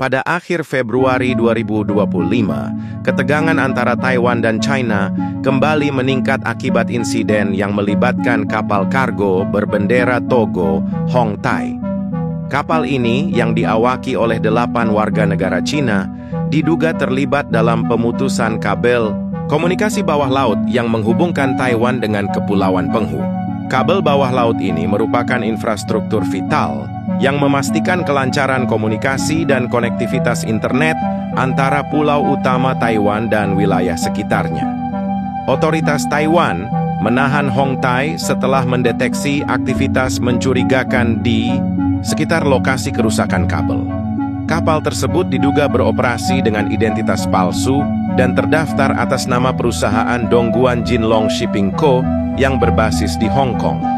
Pada akhir Februari 2025, ketegangan antara Taiwan dan China kembali meningkat akibat insiden yang melibatkan kapal kargo berbendera Togo, Hong Tai. Kapal ini yang diawaki oleh 8 warga negara Cina diduga terlibat dalam pemutusan kabel komunikasi bawah laut yang menghubungkan Taiwan dengan Kepulauan Penghu. Kabel bawah laut ini merupakan infrastruktur vital yang memastikan kelancaran komunikasi dan konektivitas internet antara pulau utama Taiwan dan wilayah sekitarnya. Otoritas Taiwan menahan Hong Tai setelah mendeteksi aktivitas mencurigakan di sekitar lokasi kerusakan kabel. Kapal tersebut diduga beroperasi dengan identitas palsu dan terdaftar atas nama perusahaan Dongguan Jinlong Shipping Co. yang berbasis di Hong Kong.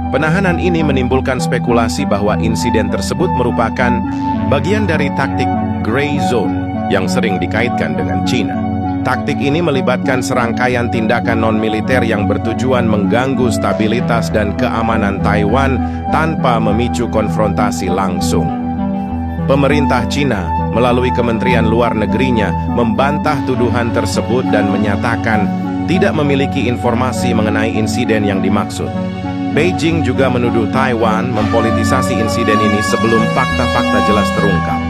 Penahanan ini menimbulkan spekulasi bahwa insiden tersebut merupakan bagian dari taktik Grey Zone yang sering dikaitkan dengan China. Taktik ini melibatkan serangkaian tindakan non-militer yang bertujuan mengganggu stabilitas dan keamanan Taiwan tanpa memicu konfrontasi langsung. Pemerintah China melalui Kementerian Luar Negerinya membantah tuduhan tersebut dan menyatakan tidak memiliki informasi mengenai insiden yang dimaksud. Beijing juga menuduh Taiwan mempolitisasi insiden ini sebelum fakta-fakta jelas terungkap.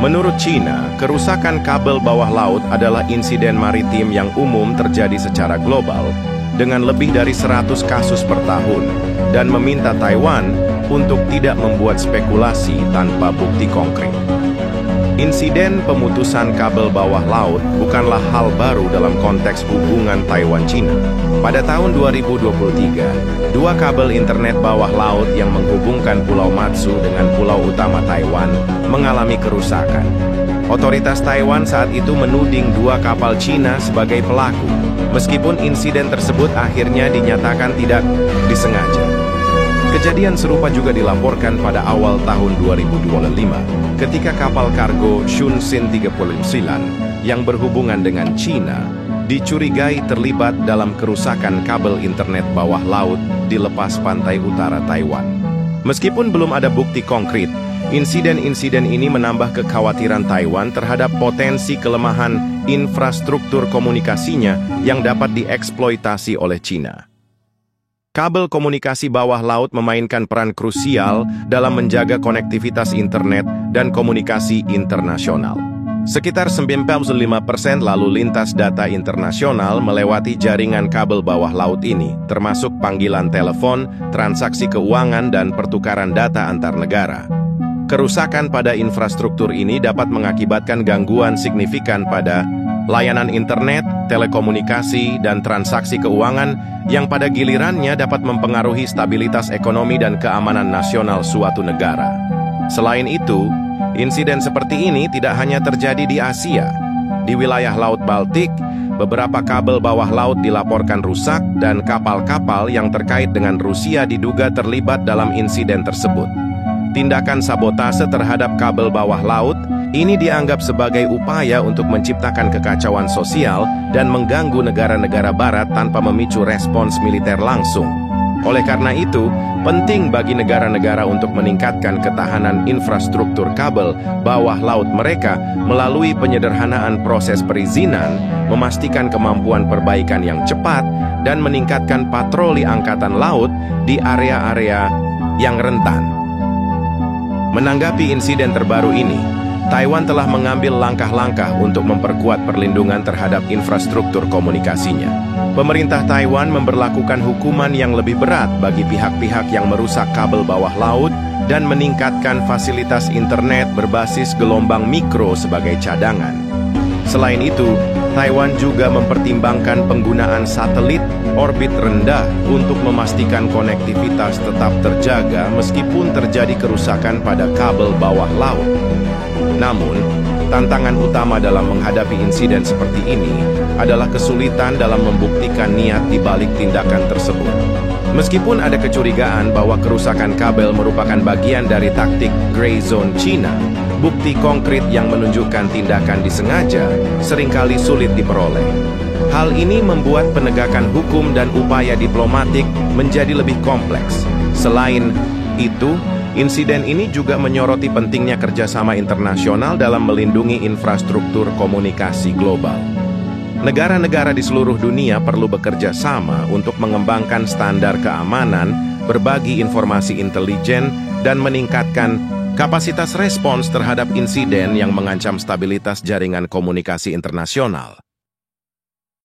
Menurut China, kerusakan kabel bawah laut adalah insiden maritim yang umum terjadi secara global dengan lebih dari 100 kasus per tahun dan meminta Taiwan untuk tidak membuat spekulasi tanpa bukti konkret. Insiden pemutusan kabel bawah laut bukanlah hal baru dalam konteks hubungan Taiwan-China. Pada tahun 2023, 2 kabel internet bawah laut yang menghubungkan Pulau Matsu dengan pulau utama Taiwan mengalami kerusakan. Otoritas Taiwan saat itu menuding 2 kapal Cina sebagai pelaku, meskipun insiden tersebut akhirnya dinyatakan tidak disengaja. Kejadian serupa juga dilaporkan pada awal tahun 2025 ketika kapal kargo Shunxin 39 yang berhubungan dengan China dicurigai terlibat dalam kerusakan kabel internet bawah laut di lepas pantai utara Taiwan. Meskipun belum ada bukti konkret, insiden-insiden ini menambah kekhawatiran Taiwan terhadap potensi kelemahan infrastruktur komunikasinya yang dapat dieksploitasi oleh China. Kabel komunikasi bawah laut memainkan peran krusial dalam menjaga konektivitas internet dan komunikasi internasional. Sekitar 95% lalu lintas data internasional melewati jaringan kabel bawah laut ini, termasuk panggilan telepon, transaksi keuangan, dan pertukaran data antar negara. Kerusakan pada infrastruktur ini dapat mengakibatkan gangguan signifikan pada layanan internet, telekomunikasi, dan transaksi keuangan yang pada gilirannya dapat mempengaruhi stabilitas ekonomi dan keamanan nasional suatu negara. Selain itu, insiden seperti ini tidak hanya terjadi di Asia. Di wilayah Laut Baltik, beberapa kabel bawah laut dilaporkan rusak dan kapal-kapal yang terkait dengan Rusia diduga terlibat dalam insiden tersebut. Tindakan sabotase terhadap kabel bawah laut ini dianggap sebagai upaya untuk menciptakan kekacauan sosial dan mengganggu negara-negara barat tanpa memicu respons militer langsung. Oleh karena itu, penting bagi negara-negara untuk meningkatkan ketahanan infrastruktur kabel bawah laut mereka melalui penyederhanaan proses perizinan, memastikan kemampuan perbaikan yang cepat, dan meningkatkan patroli angkatan laut di area-area yang rentan. Menanggapi insiden terbaru ini, Taiwan telah mengambil langkah-langkah untuk memperkuat perlindungan terhadap infrastruktur komunikasinya. Pemerintah Taiwan memberlakukan hukuman yang lebih berat bagi pihak-pihak yang merusak kabel bawah laut dan meningkatkan fasilitas internet berbasis gelombang mikro sebagai cadangan. Selain itu, Taiwan juga mempertimbangkan penggunaan satelit orbit rendah untuk memastikan konektivitas tetap terjaga meskipun terjadi kerusakan pada kabel bawah laut. Namun, tantangan utama dalam menghadapi insiden seperti ini adalah kesulitan dalam membuktikan niat di balik tindakan tersebut. Meskipun ada kecurigaan bahwa kerusakan kabel merupakan bagian dari taktik Grey Zone China, bukti konkret yang menunjukkan tindakan disengaja seringkali sulit diperoleh. Hal ini membuat penegakan hukum dan upaya diplomatik menjadi lebih kompleks. Selain itu, Insiden ini juga menyoroti pentingnya kerjasama internasional dalam melindungi infrastruktur komunikasi global. Negara-negara di seluruh dunia perlu bekerja sama untuk mengembangkan standar keamanan, berbagi informasi intelijen, dan meningkatkan kapasitas respons terhadap insiden yang mengancam stabilitas jaringan komunikasi internasional.